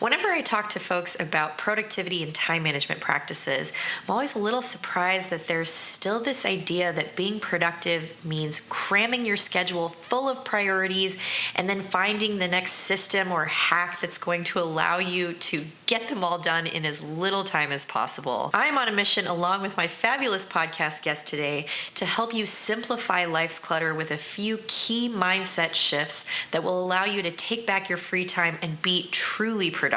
Whenever I talk to folks about productivity and time management practices, I'm always a little surprised that there's still this idea that being productive means cramming your schedule full of priorities and then finding the next system or hack that's going to allow you to get them all done in as little time as possible. I'm on a mission, along with my fabulous podcast guest today, to help you simplify life's clutter with a few key mindset shifts that will allow you to take back your free time and be truly productive.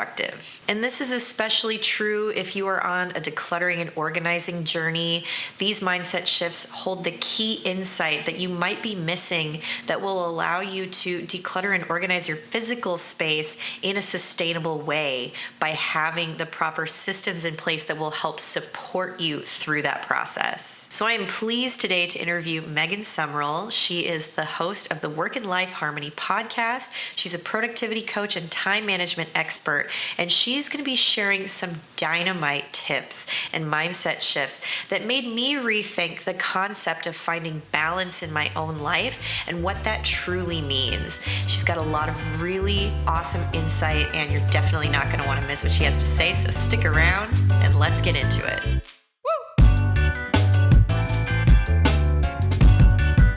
And this is especially true if you are on a decluttering and organizing journey. These mindset shifts hold the key insight that you might be missing that will allow you to declutter and organize your physical space in a sustainable way by having the proper systems in place that will help support you through that process. So I am pleased today to interview Megan Sumrell. She is the host of the Work and Life Harmony podcast. She's a productivity coach and time management expert, and she's going to be sharing some dynamite tips and mindset shifts that made me rethink the concept of finding balance in my own life and what that truly means. She's got a lot of really awesome insight, and you're definitely not going to want to miss what she has to say, so stick around and let's get into it.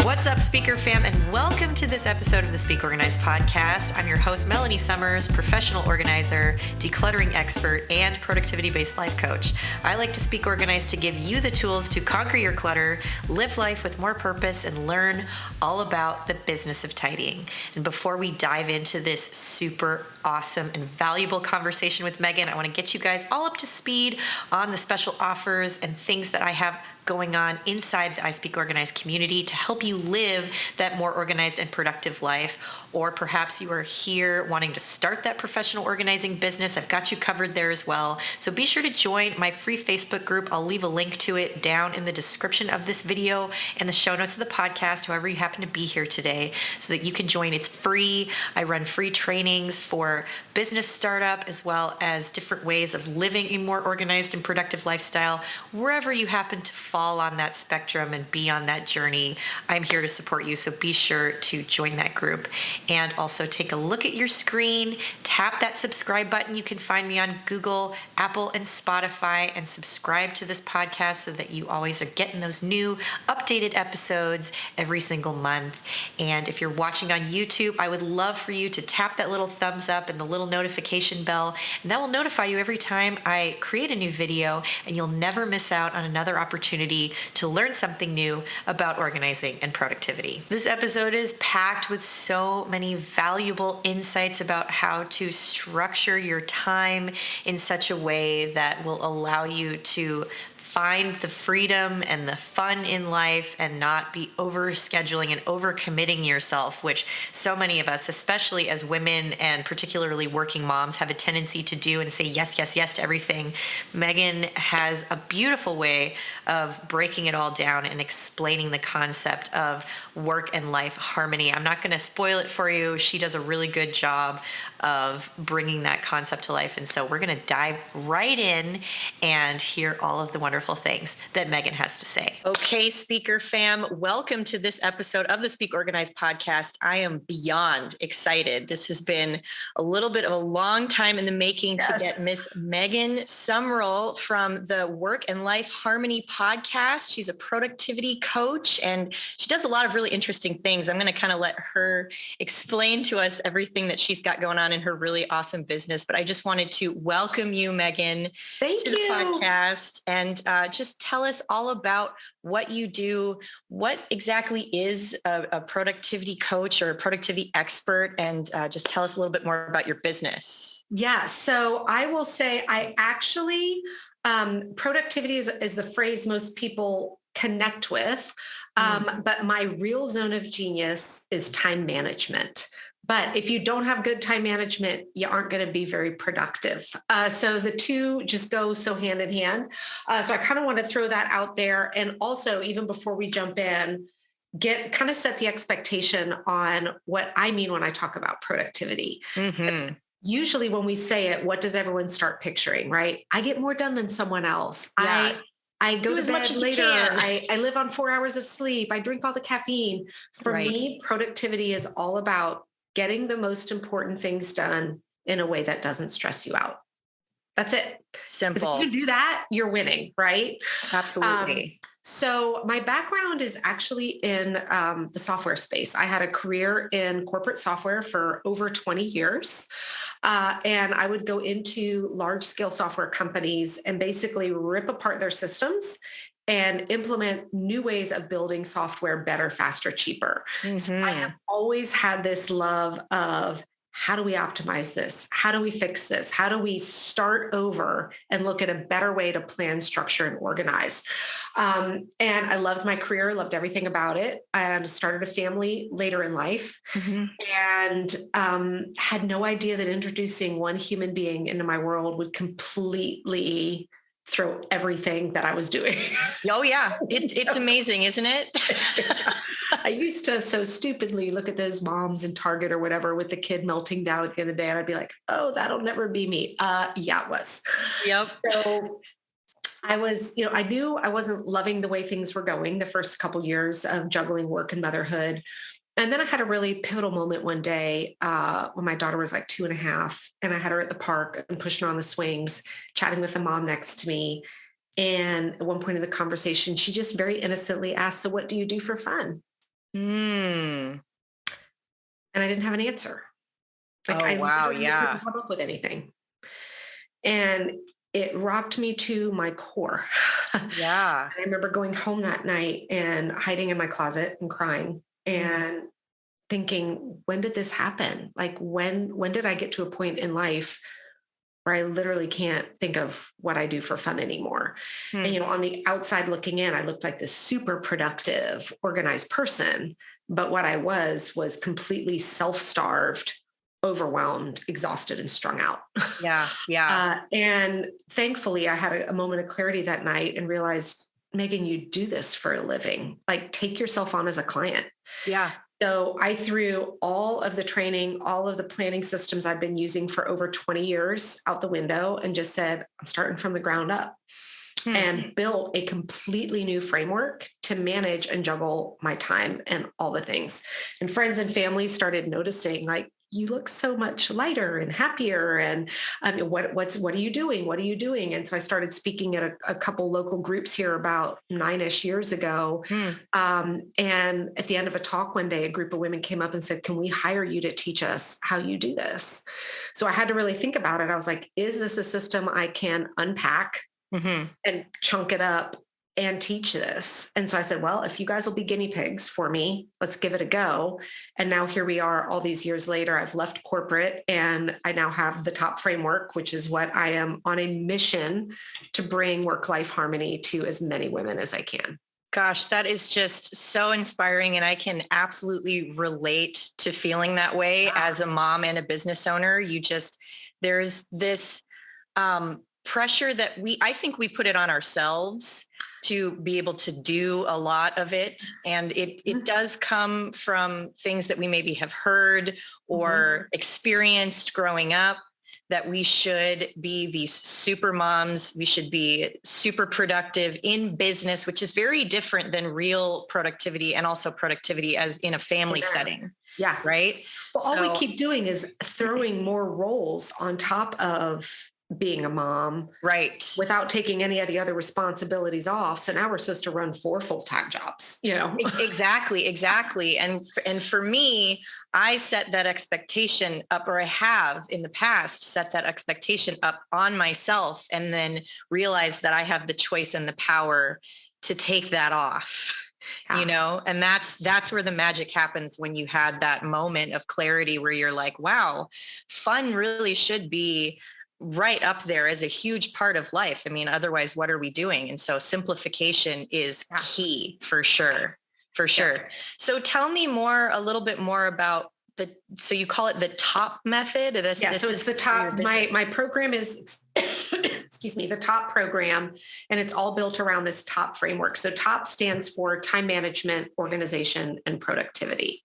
What's up, Speaker Fam, and welcome to this episode of the Speak Organized podcast. I'm your host, Melanie Summers, professional organizer, decluttering expert, and productivity-based life coach. I like to speak organized to give you the tools to conquer your clutter, live life with more purpose, and learn all about the business of tidying. And before we dive into this super awesome and valuable conversation with Megan, I want to get you guys all up to speed on the special offers and things that I have going on inside the I Speak Organized community to help you live that more organized and productive life. Or perhaps you are here wanting to start that professional organizing business. I've got you covered there as well. So be sure to join my free Facebook group. I'll leave a link to it down in the description of this video and the show notes of the podcast, however you happen to be here today, so that you can join. It's free. I run free trainings for business startup as well as different ways of living a more organized and productive lifestyle. Wherever you happen to fall on that spectrum and be on that journey, I'm here to support you. So be sure to join that group. And also take a look at your screen, tap that subscribe button. You can find me on Google, Apple, and Spotify, and subscribe to this podcast so that you always are getting those new updated episodes every single month. And if you're watching on YouTube, I would love for you to tap that little thumbs up and the little notification bell, and that will notify you every time I create a new video, and you'll never miss out on another opportunity to learn something new about organizing and productivity. This episode is packed with so many valuable insights about how to structure your time in such a way that will allow you to find the freedom and the fun in life and not be overscheduling and overcommitting yourself, which so many of us, especially as women and particularly working moms, have a tendency to do and say yes, yes, yes to everything. Megan has a beautiful way of breaking it all down and explaining the concept of work and life harmony. I'm not going to spoil it for you. She does a really good job of bringing that concept to life. And so we're going to dive right in and hear all of the wonderful things that Megan has to say. Okay, Speaker Fam, welcome to this episode of the Speak Organized podcast. I am beyond excited. This has been a little bit of a long time in the making to get Miss Megan Sumrell from the Work and Life Harmony podcast. She's a productivity coach, and she does a lot of really interesting things. I'm going to kind of let her explain to us everything that she's got going on in her really awesome business. But I just wanted to welcome you, Megan, to the podcast, and just tell us all about what you do. What exactly is a productivity coach or a productivity expert? And just tell us a little bit more about your business. Yeah. So I will say I actually, productivity is the phrase most people connect with. But my real zone of genius is time management. But if you don't have good time management, you aren't going to be very productive. So the two just go so hand in hand. So I kind of want to throw that out there. And also, even before we jump in, kind of set the expectation on what I mean when I talk about productivity. Mm-hmm. Usually when we say it, what does everyone start picturing, right? I get more done than someone else. Yeah. I go to bed later. I live on 4 hours of sleep. I drink all the caffeine. For me, productivity is all about getting the most important things done in a way that doesn't stress you out. That's it. 'Cause Simple. if you do that, you're winning, right? Absolutely. So my background is actually in the software space. I had a career in corporate software for over 20 years. And I would go into large scale software companies and basically rip apart their systems and implement new ways of building software better, faster, cheaper. So I have always had this love of, how do we optimize this? How do we fix this? How do we start over and look at a better way to plan, structure, and organize? And I loved my career, loved everything about it. I started a family later in life, and had no idea that introducing one human being into my world would completely throw everything that I was doing. Oh yeah. It's amazing, isn't it? I used to so stupidly look at those moms in Target or whatever with the kid melting down at the end of the day. And I'd be like, oh, that'll never be me. Yeah, it was. Yep. So I was, I knew I wasn't loving the way things were going the first couple years of juggling work and motherhood. And then I had a really pivotal moment one day when my daughter was like 2.5, and I had her at the park and pushing her on the swings, chatting with the mom next to me. And at one point in the conversation, she just very innocently asked, so what do you do for fun? And I didn't have an answer. Like, I wow. literally Yeah. couldn't come up with anything. And it rocked me to my core. Yeah. I remember going home that night and hiding in my closet and crying and thinking, when did this happen? Like, when did I get to a point in life where I literally can't think of what I do for fun anymore? And, on the outside looking in, I looked like this super productive, organized person. But what I was completely self-starved, overwhelmed, exhausted, and strung out. Yeah. Yeah. And thankfully, I had a moment of clarity that night and realized, Megan, you do this for a living. Like, take yourself on as a client. Yeah. So I threw all of the training, all of the planning systems I've been using for over 20 years out the window and just said, I'm starting from the ground up, and built a completely new framework to manage and juggle my time and all the things. And friends and family started noticing, like, you look so much lighter and happier. And what are you doing? What are you doing? And so I started speaking at a couple local groups here about 9-ish years ago. And at the end of a talk one day, a group of women came up and said, can we hire you to teach us how you do this? So I had to really think about it. I was like, is this a system I can unpack and chunk it up and teach this? And so I said, well, if you guys will be guinea pigs for me, let's give it a go. And now here we are all these years later. I've left corporate and I now have the top framework, which is what I am on a mission to bring work-life harmony to as many women as I can. Gosh, that is just so inspiring. And I can absolutely relate to feeling that way as a mom and a business owner. There's this pressure that I think we put it on ourselves to be able to do a lot of it. And it does come from things that we maybe have heard or experienced growing up, that we should be these super moms. We should be super productive in business, which is very different than real productivity, and also productivity as in a family setting. Yeah. Right. Well, all we keep doing is throwing more roles on top of being a mom, right, without taking any of the other responsibilities off. So now we're supposed to run 4 full-time jobs, Exactly. And for me, I set that expectation up, or I have in the past set that expectation up on myself, and then realized that I have the choice and the power to take that off. And that's where the magic happens, when you had that moment of clarity where you're like, wow, fun really should be right up there as a huge part of life. I mean, otherwise, what are we doing? And so simplification is key for sure. For sure. Yeah. So tell me a little bit more about so you call it the TOP method? So it's the top. My program is, the TOP program, and it's all built around this TOP framework. So TOP stands for time management, organization, and productivity.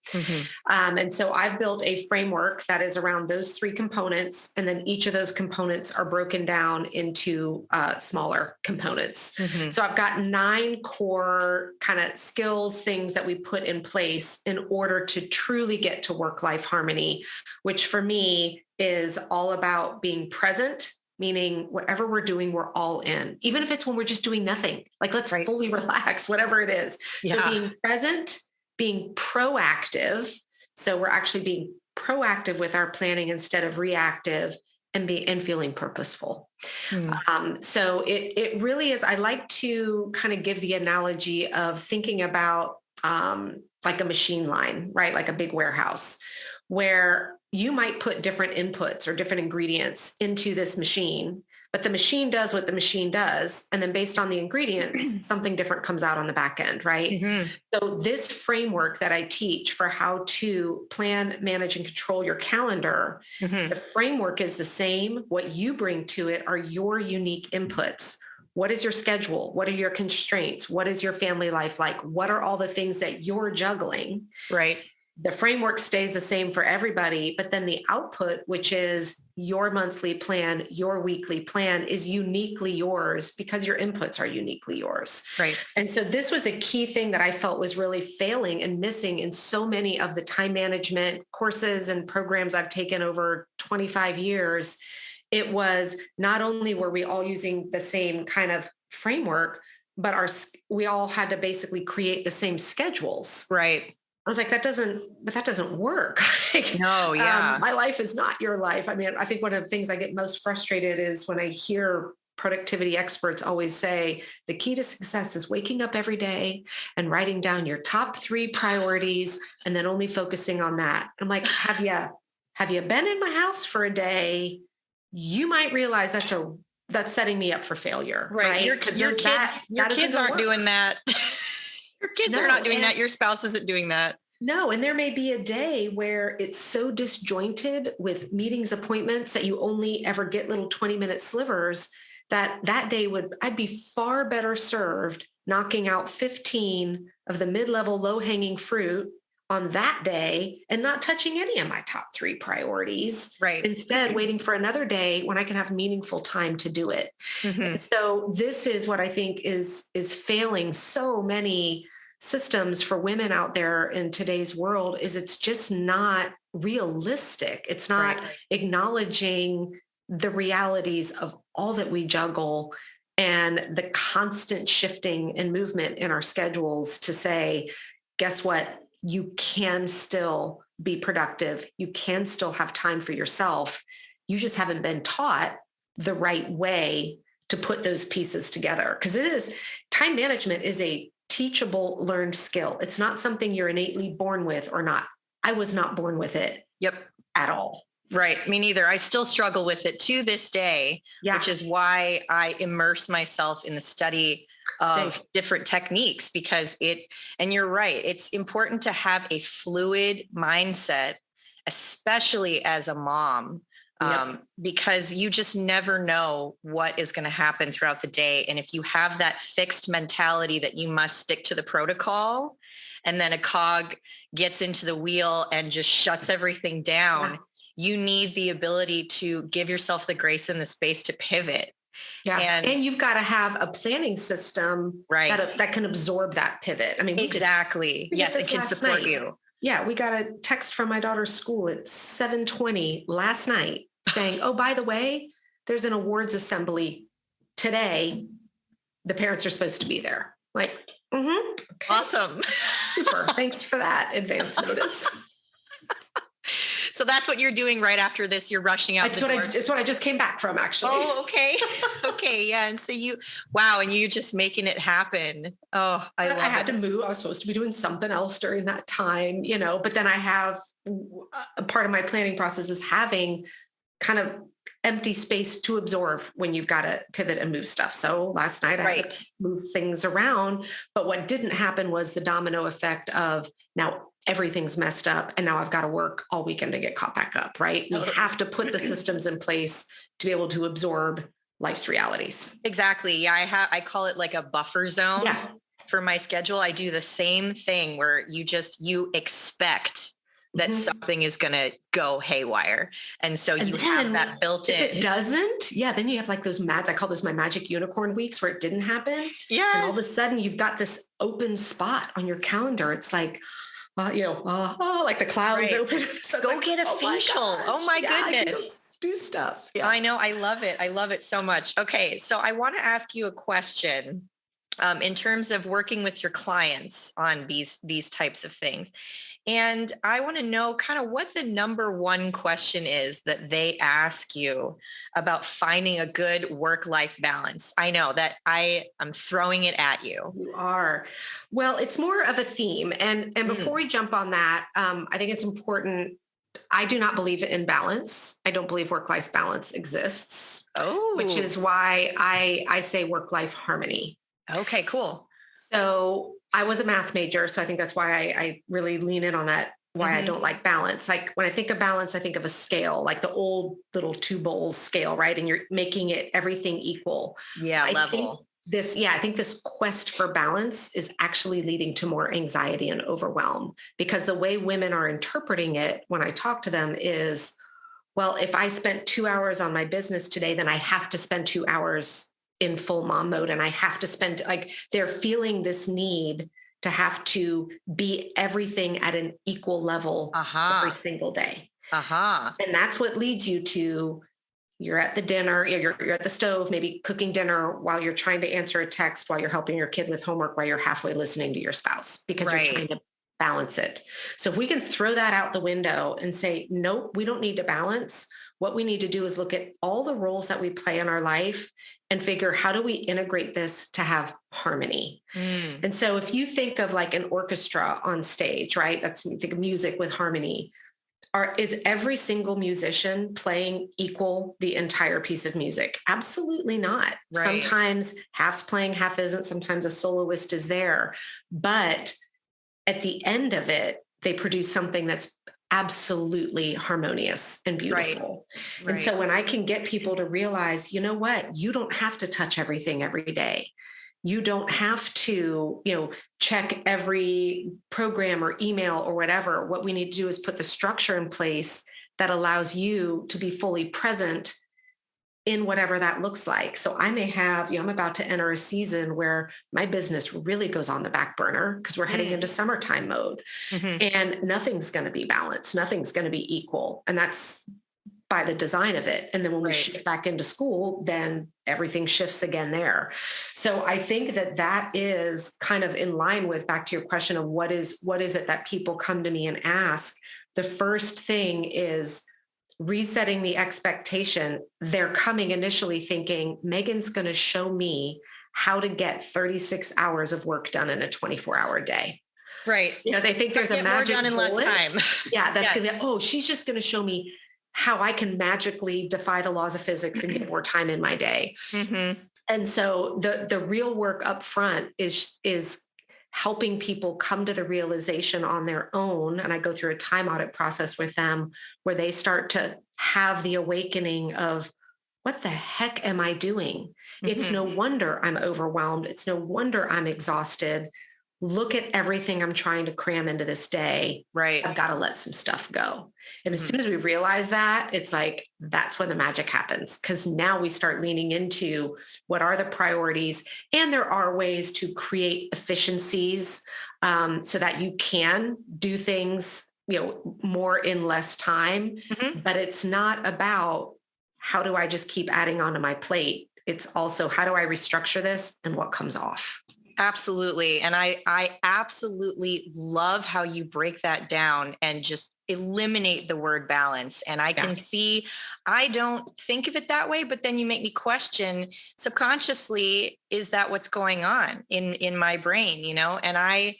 And so I've built a framework that is around those 3 components. And then each of those components are broken down into smaller components. So I've got 9 core kind of skills, things that we put in place in order to truly get to work-life harmony, which for me is all about being present, meaning whatever we're doing, we're all in, even if it's when we're just doing nothing, like let's fully relax, whatever it is. Yeah. So being present, being proactive. So we're actually being proactive with our planning instead of reactive, and feeling purposeful. So it really is. I like to kind of give the analogy of thinking about like a machine line, right? Like a big warehouse where you might put different inputs or different ingredients into this machine, but the machine does what the machine does. And then based on the ingredients, something different comes out on the back end, right? So this framework that I teach for how to plan, manage, and control your calendar, the framework is the same. What you bring to it are your unique inputs. What is your schedule? What are your constraints? What is your family life like? What are all the things that you're juggling? Right. The framework stays the same for everybody, but then the output, which is your monthly plan, your weekly plan, is uniquely yours because your inputs are uniquely yours. Right. And so this was a key thing that I felt was really failing and missing in so many of the time management courses and programs I've taken over 25 years. It was not only were we all using the same kind of framework, but we all had to basically create the same schedules. Right. I was like, that doesn't work. No, yeah. My life is not your life. I mean, I think one of the things I get most frustrated is when I hear productivity experts always say the key to success is waking up every day and writing down your top 3 priorities and then only focusing on that. I'm like, have you been in my house for a day? You might realize that's setting me up for failure. Right. Your kids aren't doing that. Your kids are not doing that. Your spouse isn't doing that. No. And there may be a day where it's so disjointed with meetings, appointments that you only ever get little 20-minute slivers that day I'd be far better served knocking out 15 of the mid-level low-hanging fruit on that day and not touching any of my top 3 priorities. Right. Instead, waiting for another day when I can have meaningful time to do it. So this is what I think is failing so many systems for women out there in today's world is it's just not realistic. It's not acknowledging the realities of all that we juggle and the constant shifting and movement in our schedules to say, guess what? You can still be productive. You can still have time for yourself. You just haven't been taught the right way to put those pieces together. Because time management is a teachable, learned skill. It's not something you're innately born with or not. I was not born with it. At all. Right. Me neither. I still struggle with it to this day, which is why I immerse myself in the study of different techniques and you're right. It's important to have a fluid mindset, especially as a mom, because you just never know what is going to happen throughout the day. And if you have that fixed mentality that you must stick to the protocol, and then a cog gets into the wheel and just shuts everything down, you need the ability to give yourself the grace and the space to pivot. And you've got to have a planning system that can absorb that pivot. I mean, exactly. Yes, it can support you. Yeah, we got a text from my daughter's school at 7:20 last night saying, oh, by the way, there's an awards assembly today. The parents are supposed to be there. Like, okay. Awesome. Super. Thanks for that advance notice. So that's what you're doing right after this. You're rushing out. It's what I just came back from, actually. Oh, okay. Okay. Yeah. And so and you're just making it happen. Oh, I had to move. I was supposed to be doing something else during that time, but then I have a part of my planning process is having kind of empty space to absorb when you've got to pivot and move stuff. So last night I had to move things around, but what didn't happen was the domino effect of now everything's messed up and now I've got to work all weekend to get caught back up, right? We have to put the systems in place to be able to absorb life's realities. Exactly. Yeah. I call it like a buffer zone for my schedule. I do the same thing where you expect that something is going to go haywire. And so you have that built in. If it doesn't, then you have like those I call those my magic unicorn weeks where it didn't happen. Yeah. And all of a sudden you've got this open spot on your calendar. It's like, like the clouds Right. open. So Go get a facial. Oh my I can goodness. go do stuff. Yeah. I know. I love it. I love it so much. Okay. So I want to ask you a question in terms of working with your clients on these types of things. And I want to know kind of what the number one question is that they ask you about finding a good work-life balance. I know that I'm throwing it at you. You are. Well, it's more of a theme. And before we jump on that, I think it's important. I do not believe in balance. I don't believe work-life balance exists, which Oh, is why I say work-life harmony. okay, cool. So I was a math major. So I think that's why I really lean in on that, why I don't like balance. Like when I think of balance, I think of a scale, like the old little two bowls scale, right? And you're making it everything equal. Yeah, level. I think this quest for balance is actually leading to more anxiety and overwhelm, because the way women are interpreting it when I talk to them is, well, if I spent 2 hours on my business today, then I have to spend 2 hours in full mom mode. And I have to spend, like, they're feeling this need to have to be everything at an equal level every single day. And that's what leads you to, you're at the dinner, you're at the stove, maybe cooking dinner while you're trying to answer a text, while you're helping your kid with homework, while you're halfway listening to your spouse, because you're trying to balance it. So if we can throw that out the window and say, nope, we don't need to balance. What we need to do is look at all the roles that we play in our life and figure, how do we integrate this to have harmony? And so if you think of like an orchestra on stage, right? That's, you think of music with harmony. Is every single musician playing equal the entire piece of music? Absolutely not. Right. Sometimes half's playing, half isn't. Sometimes a soloist is there. But at the end of it, they produce something that's absolutely harmonious and beautiful. Right. And so when I can get people to realize, you know what, you don't have to touch everything every day. You don't have to, check every program or email or whatever. What we need to do is put the structure in place that allows you to be fully present in whatever that looks like. So I may have, I'm about to enter a season where my business really goes on the back burner because we're heading into summertime mode, and nothing's going to be balanced. Nothing's going to be equal. And that's by the design of it. And then when we shift back into school, then everything shifts again there. So I think that is kind of in line with, back to your question of what is it that people come to me and ask. The first thing is resetting the expectation. They're coming initially thinking, Megan's going to show me how to get 36 hours of work done in a 24-hour day. Right. They think there's a magic more done in less time. Yeah, that's going to be, she's just going to show me how I can magically defy the laws of physics and get more time in my day. And so the real work up front is helping people come to the realization on their own. And I go through a time audit process with them where they start to have the awakening of, what the heck am I doing? It's no wonder I'm overwhelmed. It's no wonder I'm exhausted. Look at everything I'm trying to cram into this day. Right. I've got to let some stuff go. And as soon as we realize that, it's like, that's when the magic happens. Because now we start leaning into what are the priorities. And there are ways to create efficiencies so that you can do things, more in less time. But it's not about, how do I just keep adding onto my plate? It's also, how do I restructure this and what comes off? Absolutely. And I absolutely love how you break that down and just eliminate the word balance. And I can see, I don't think of it that way, but then you make me question subconsciously, is that what's going on in my brain, And I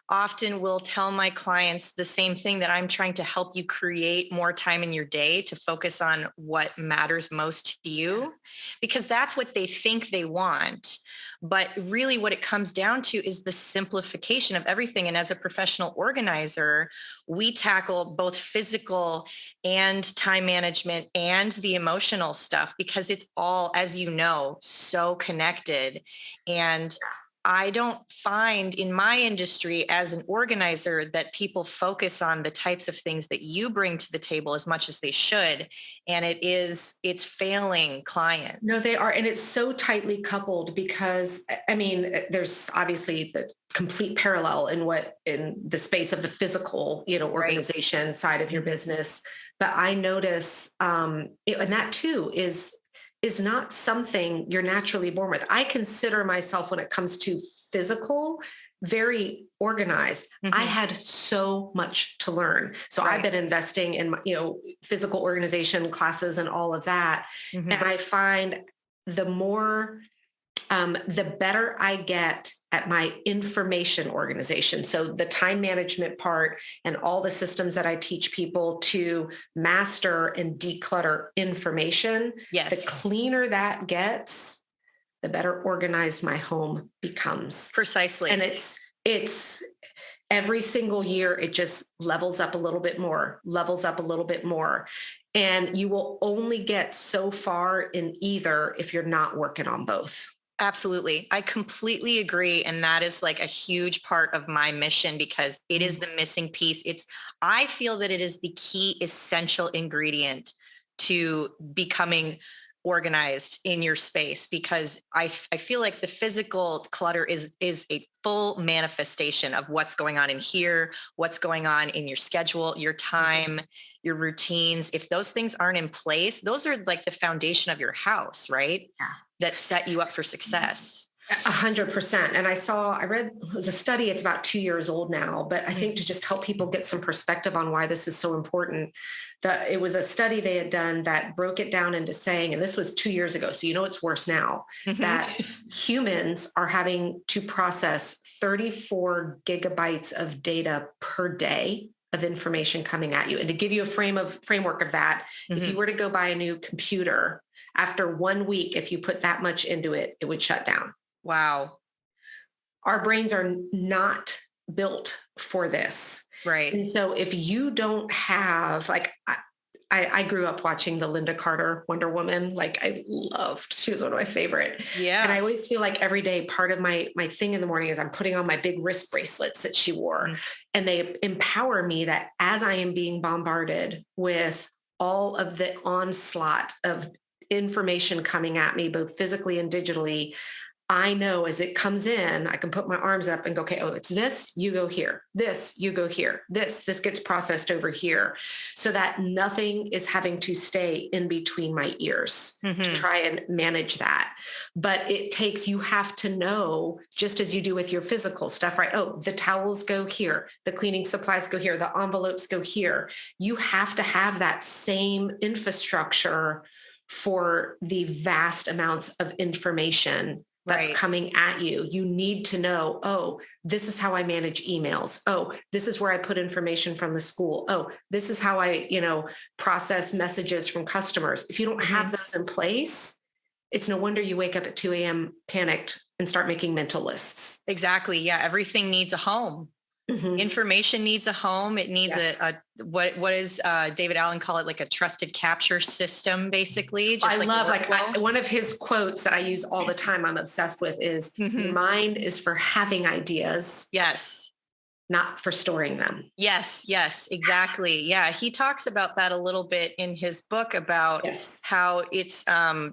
often will tell my clients the same thing, that I'm trying to help you create more time in your day to focus on what matters most to you, because that's what they think they want. But really what it comes down to is the simplification of everything. And as a professional organizer, we tackle both physical and time management and the emotional stuff, because it's all, as you know, so connected. And I don't find in my industry as an organizer that people focus on the types of things that you bring to the table as much as they should. And it's failing clients. No, they are. And it's so tightly coupled because, I mean, there's obviously the complete parallel in the space of the physical, organization side of your business. But I notice, and that too is not something you're naturally born with. I consider myself, when it comes to physical, very organized. I had so much to learn. So I've been investing in, physical organization classes and all of that. And I find the better I get at my information organization. So the time management part and all the systems that I teach people to master and declutter information, the cleaner that gets, the better organized my home becomes. Precisely. And it's every single year, it just levels up a little bit more. And you will only get so far in either if you're not working on both. Absolutely. I completely agree. And that is like a huge part of my mission because it is the missing piece. I feel that it is the key essential ingredient to becoming organized in your space, because I feel like the physical clutter is a full manifestation of what's going on in here, what's going on in your schedule, your time, your routines. If those things aren't in place, those are like the foundation of your house, right? Yeah. That set you up for success. 100%. And I read, it was a study, it's about 2 years old now, but I think to just help people get some perspective on why this is so important, that it was a study they had done that broke it down into saying, and this was 2 years ago, so it's worse now, that humans are having to process 34 gigabytes of data per day of information coming at you. And to give you a framework of that, if you were to go buy a new computer, after 1 week, if you put that much into it, it would shut down. Wow. Our brains are not built for this. Right. And so if you don't have, I grew up watching the Linda Carter Wonder Woman. She was one of my favorite. Yeah. And I always feel like every day, part of my thing in the morning is I'm putting on my big wrist bracelets that she wore. And they empower me that as I am being bombarded with all of the onslaught of information coming at me, both physically and digitally, I know as it comes in, I can put my arms up and go, okay, it's this, you go here, this, you go here, this gets processed over here, so that nothing is having to stay in between my ears to try and manage that. But you have to know, just as you do with your physical stuff, right? Oh, the towels go here, the cleaning supplies go here, the envelopes go here. You have to have that same infrastructure for the vast amounts of information that's coming at you. You need to know, oh, this is how I manage emails. Oh, this is where I put information from the school. Oh, this is how I, process messages from customers. If you don't have those in place, it's no wonder you wake up at 2 a.m. panicked and start making mental lists. Exactly. Yeah. Everything needs a home. Information needs a home. It needs what does David Allen call it? Like a trusted capture system, basically. Just I love one of his quotes that I use all the time. I'm obsessed with is your mind is for having ideas. Yes. Not for storing them. Yes, exactly. Yeah. He talks about that a little bit in his book about how it's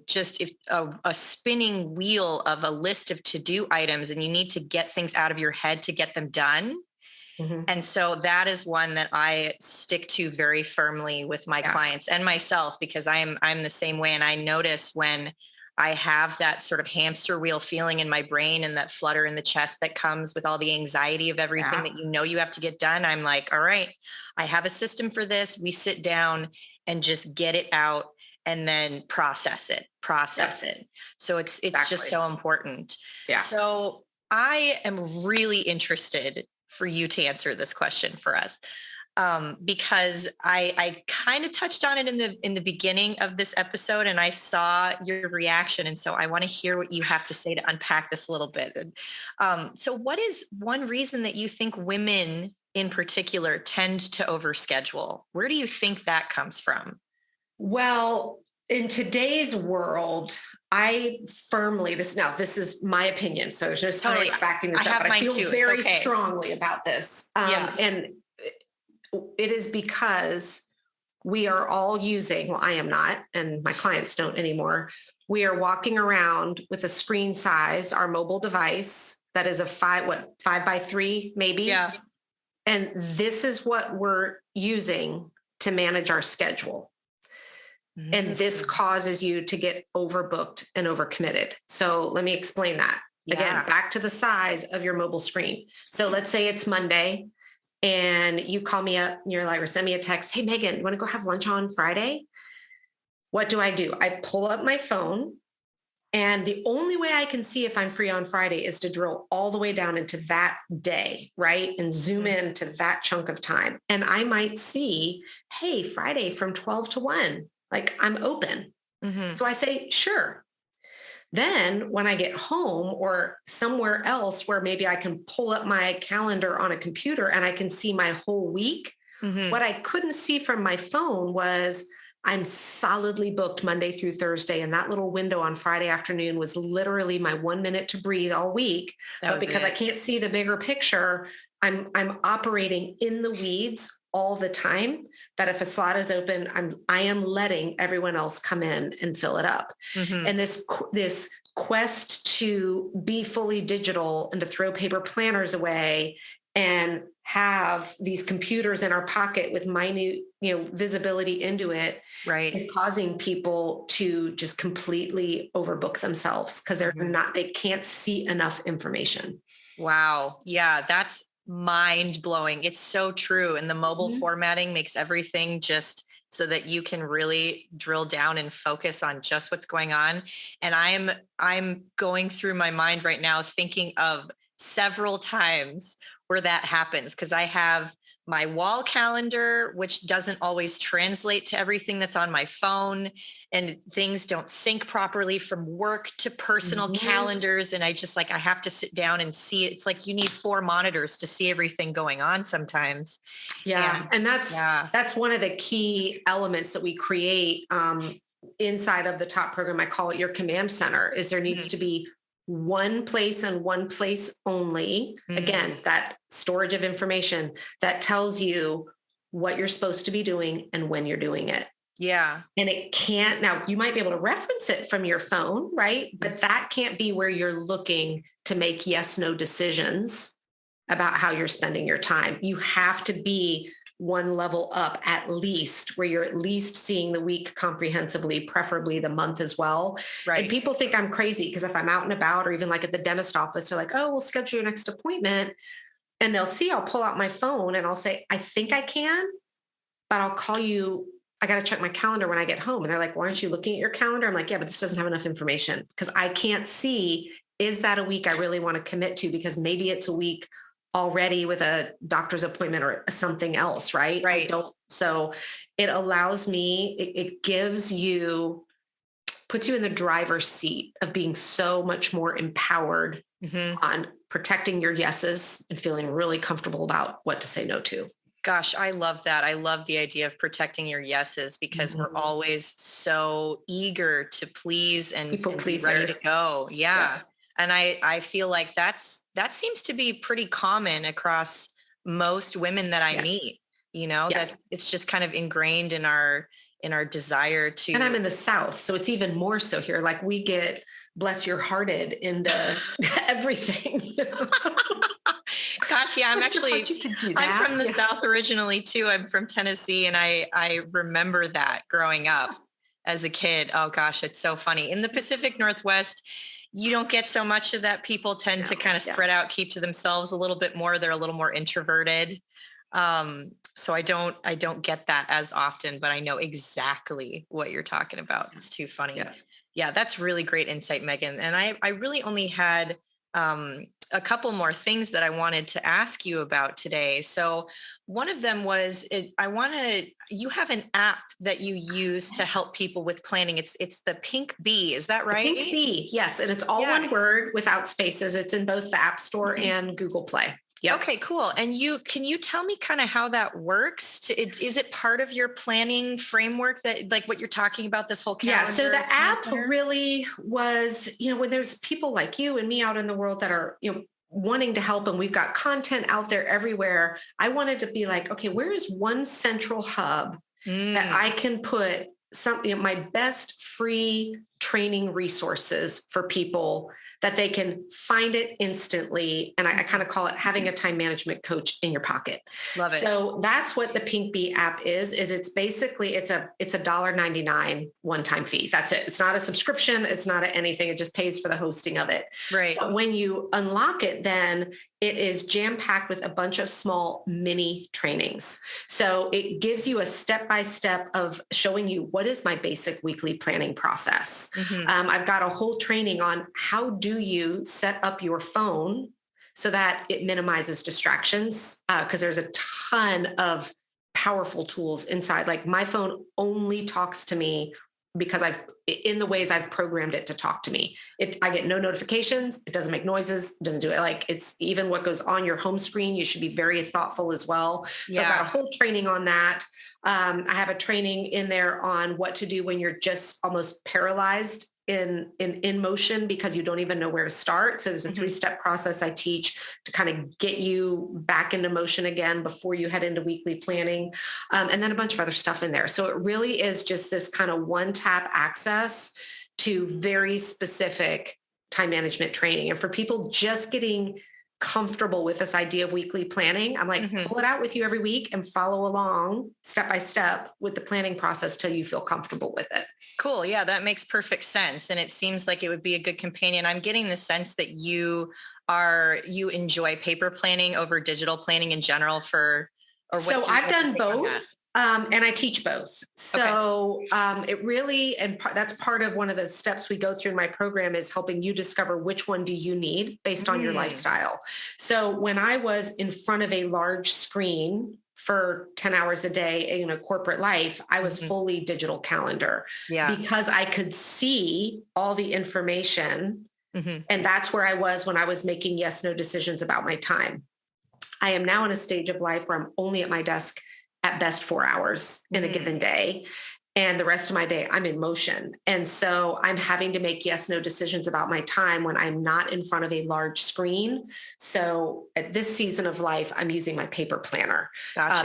just a spinning wheel of a list of to-do items, and you need to get things out of your head to get them done. And so that is one that I stick to very firmly with my clients and myself, because I'm the same way. And I notice when I have that sort of hamster wheel feeling in my brain and that flutter in the chest that comes with all the anxiety of everything that you have to get done. I'm like, all right, I have a system for this. We sit down and just get it out and then process it. So it's just so important. Yeah. So I am really interested for you to answer this question for us. Because I kind of touched on it in the beginning of this episode, and I saw your reaction. And so I want to hear what you have to say to unpack this a little bit. So what is one reason that you think women in particular tend to overschedule? Where do you think that comes from? Well, In today's world, I firmly, this is my opinion, so there's no Totally. science backing this I up, have but I mine feel too. It's very okay. strongly about this. Yeah. And it is because we are all using, well, I am not, and my clients don't anymore. We are walking around with a screen size, our mobile device that is a 5x3, maybe. Yeah. And this is what we're using to manage our schedule. And this causes you to get overbooked and overcommitted. So let me explain that. Yeah. Again, back to the size of your mobile screen. So let's say it's Monday and you call me up and you're like, or send me a text. Hey, Megan, you want to go have lunch on Friday? What do? I pull up my phone, and the only way I can see if I'm free on Friday is to drill all the way down into that day, right? And zoom into that chunk of time. And I might see, hey, Friday from 12 to 1, like I'm open. Mm-hmm. So I say, sure. Then when I get home or somewhere else where maybe I can pull up my calendar on a computer and I can see my whole week, what I couldn't see from my phone was I'm solidly booked Monday through Thursday. And that little window on Friday afternoon was literally my 1 minute to breathe all week. But because I can't see the bigger picture, I'm operating in the weeds all the time. That if a slot is open, I am letting everyone else come in and fill it up. And this quest to be fully digital and to throw paper planners away and have these computers in our pocket with minute, visibility into it, right, is causing people to just completely overbook themselves because they can't see enough information. Wow. Yeah, that's mind blowing. It's so true. And the mobile formatting makes everything just so that you can really drill down and focus on just what's going on. And I'm going through my mind right now thinking of several times where that happens, because I have my wall calendar, which doesn't always translate to everything that's on my phone, and things don't sync properly from work to personal calendars. And I have to sit down and see it. It's like you need 4 monitors to see everything going on sometimes. Yeah. And that's one of the key elements that we create inside of the top program. I call it your command center. Is there needs to be one place and one place only. Again, that storage of information that tells you what you're supposed to be doing and when you're doing it. Yeah. And it can't, now you might be able to reference it from your phone, right? But that can't be where you're looking to make yes, no decisions about how you're spending your time. You have to be one level up at least, where you're at least seeing the week comprehensively, preferably the month as well. Right. And people think I'm crazy because if I'm out and about, or even like at the dentist office, they're like, oh, we'll schedule your next appointment. And they'll see, I'll pull out my phone and I'll say, I think I can, but I'll call you. I got to check my calendar when I get home. And they're like, why aren't you looking at your calendar? I'm like, yeah, but this doesn't have enough information because I can't see, is that a week I really want to commit to? Because maybe it's a week already with a doctor's appointment or something else, right? Right. So it allows me, it gives you, puts you in the driver's seat of being so much more empowered on protecting your yeses and feeling really comfortable about what to say no to. Gosh, I love that. I love the idea of protecting your yeses, because we're always so eager to please and be ready to go. Yeah. And I feel like that seems to be pretty common across most women that I meet, that it's just kind of ingrained in our desire to. And I'm in the South, so it's even more so here. Like we get bless your hearted into everything. Gosh, yeah, I'm from the South originally too. I'm from Tennessee, and I remember that growing up as a kid. Oh gosh, it's so funny. In the Pacific Northwest, you don't get so much of that. People tend to kind of spread out, keep to themselves a little bit more. They're a little more introverted. So I don't get that as often, but I know exactly what you're talking about. It's too funny. Yeah, that's really great insight, Megan. And I really only had a couple more things that I wanted to ask you about today. So one of them was, you have an app that you use to help people with planning. It's the Pink Bee. Is that right? Pink Bee. Yes. And it's all one word without spaces. It's in both the App Store and Google Play. Yep. Okay, cool. And can you tell me kind of how that works? Is it part of your planning framework that like what you're talking about, this whole Yeah. So calendar the command app center? really was, when there's people like you and me out in the world that are, wanting to help, and we've got content out there everywhere. I wanted to be like, okay, where is one central hub that Mm, I can put some, my best free training resources for people that they can find it instantly. And I kind of call it having a time management coach in your pocket. love it. So that's what the Pink Bee app is it's basically, it's a $1.99 one-time fee. That's it. It's not a subscription. It's not anything. It just pays for the hosting of it. Right. But when you unlock it, then it is jam-packed with a bunch of small mini trainings. So it gives you a step-by-step of showing you what is my basic weekly planning process. I've got a whole training on how do you set up your phone so that it minimizes distractions, because there's a ton of powerful tools inside. Like my phone only talks to me because in the ways I've programmed it to talk to me. I get no notifications. It doesn't make noises. It doesn't do it. Like it's even what goes on your home screen. You should be very thoughtful as well. So I've got a whole training on that. I have a training in there on what to do when you're just almost paralyzed in motion because you don't even know where to start. So there's a 3-step process I teach to kind of get you back into motion again before you head into weekly planning. And then a bunch of other stuff in there. So it really is just this kind of one-tap access to very specific time management training. And for people just getting comfortable with this idea of weekly planning, I'm like, pull it out with you every week and follow along step by step with the planning process till you feel comfortable with it. Cool. Yeah, that makes perfect sense. And it seems like it would be a good companion. I'm getting the sense that you enjoy paper planning over digital planning in general so I've done both. And I teach both. So it really, that's part of one of the steps we go through in my program is helping you discover which one do you need based on your lifestyle. So when I was in front of a large screen for 10 hours a day in a corporate life, I was fully digital calendar because I could see all the information. And that's where I was when I was making yes, no decisions about my time. I am now in a stage of life where I'm only at my desk at best 4 hours in a given day. And the rest of my day, I'm in motion. And so I'm having to make yes, no decisions about my time when I'm not in front of a large screen. So at this season of life, I'm using my paper planner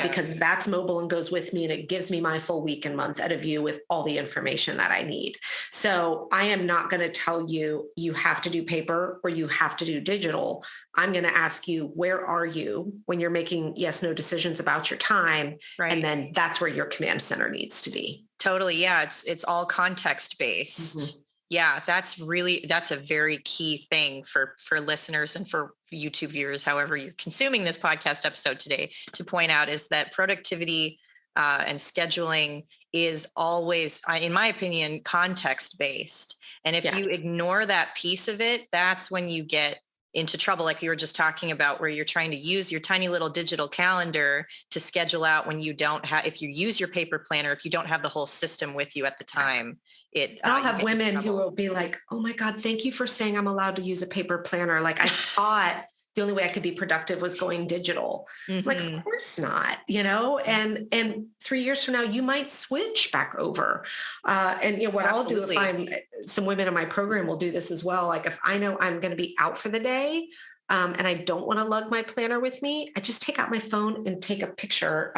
because that's mobile and goes with me. And it gives me my full week and month at a view with all the information that I need. So I am not going to tell you, you have to do paper or you have to do digital. I'm going to ask you, where are you when you're making yes, no decisions about your time? Right. And then that's where your command center needs to be. Totally. Yeah. It's all context based. Yeah. That's a very key thing for listeners and for YouTube viewers, however you're consuming this podcast episode today, to point out is that productivity and scheduling is always, in my opinion, context based. And if you ignore that piece of it, that's when you get into trouble, like you were just talking about, where you're trying to use your tiny little digital calendar to schedule out when you don't have, if you use your paper planner, if you don't have the whole system with you at the time, I'll have women who will be like, oh my God, thank you for saying I'm allowed to use a paper planner. Like I thought the only way I could be productive was going digital. Like, of course not, and 3 years from now, you might switch back over. And what I'll do if some women in my program will do this as well. Like if I know I'm going to be out for the day and I don't want to lug my planner with me, I just take out my phone and take a picture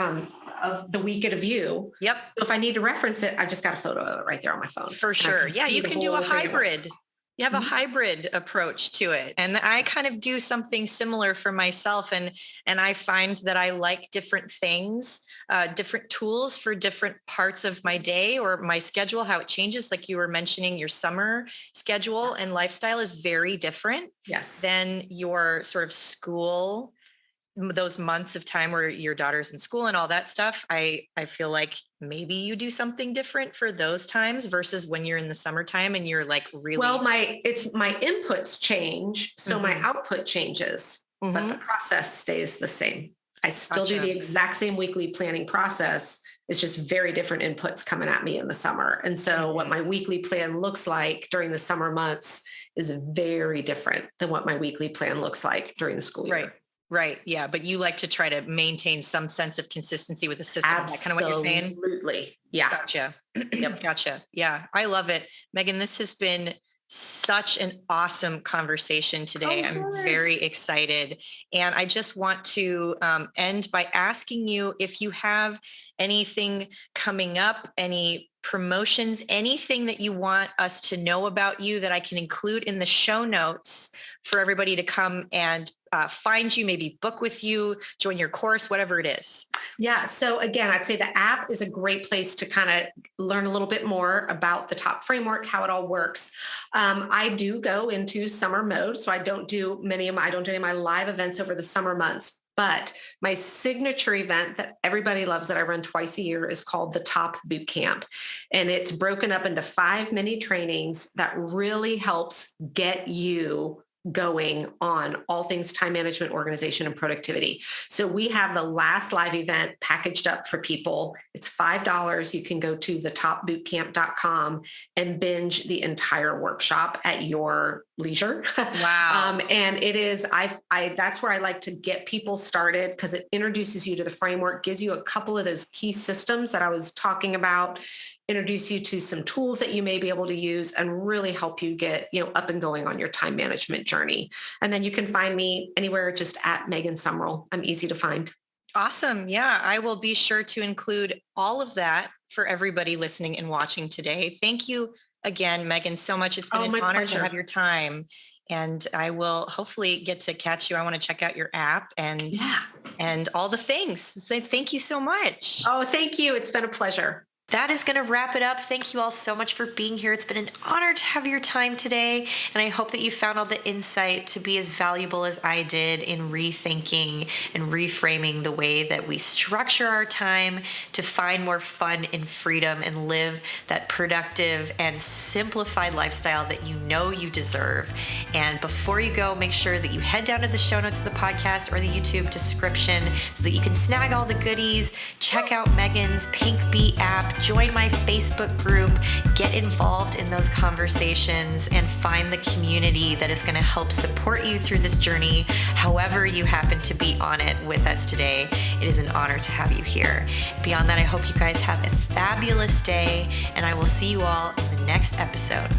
of the week at a view. Yep. So if I need to reference it, I just got a photo of it right there on my phone. For sure. Yeah. You can do a hybrid. You have a hybrid approach to it. And I kind of do something similar for myself. And I find that I like different things, different tools for different parts of my day or my schedule, how it changes. Like you were mentioning, your summer schedule and lifestyle is very different than your sort of school, those months of time where your daughter's in school and all that stuff. I feel like maybe you do something different for those times versus when you're in the summertime and you're like really. Well, my inputs change. So my output changes, but the process stays the same. I still do the exact same weekly planning process. It's just very different inputs coming at me in the summer. And so what my weekly plan looks like during the summer months is very different than what my weekly plan looks like during the school year. Right. Right. Yeah. But you like to try to maintain some sense of consistency with the system. Is that kind of what you're saying? Absolutely. Yeah. Gotcha. Yep. Gotcha. Yeah. I love it. Megan, this has been such an awesome conversation today. Oh, I'm good. very excited. And I just want to end by asking you if you have anything coming up, any promotions, anything that you want us to know about you that I can include in the show notes for everybody to come and find you, maybe book with you, join your course, whatever it is. Yeah. So again, I'd say the app is a great place to kind of learn a little bit more about the top framework, how it all works. I do go into summer mode, so I don't do any of my live events over the summer months. But my signature event that everybody loves that I run twice a year is called the Top Boot Camp. And it's broken up into 5 mini trainings that really helps get you going on all things time management, organization, and productivity. So we have the last live event packaged up for people. It's $5. You can go to thetopbootcamp.com and binge the entire workshop at your leisure. Wow. And it is, that's where I like to get people started because it introduces you to the framework, gives you a couple of those key systems that I was talking about, introduce you to some tools that you may be able to use and really help you get, up and going on your time management journey. And then you can find me anywhere just at Megan Sumrell. I'm easy to find. Awesome. Yeah, I will be sure to include all of that for everybody listening and watching today. Thank you again, Megan, so much. It's been an honor to have your time. And I will hopefully get to catch you. I want to check out your app and all the things. So thank you so much. Oh, thank you. It's been a pleasure. That is going to wrap it up. Thank you all so much for being here. It's been an honor to have your time today. And I hope that you found all the insight to be as valuable as I did in rethinking and reframing the way that we structure our time to find more fun and freedom and live that productive and simplified lifestyle that you know you deserve. And before you go, make sure that you head down to the show notes of the podcast or the YouTube description so that you can snag all the goodies, check out Megan's Pink Bee app, join my Facebook group, get involved in those conversations, and find the community that is going to help support you through this journey, however you happen to be on it with us today. It is an honor to have you here. Beyond that, I hope you guys have a fabulous day, and I will see you all in the next episode.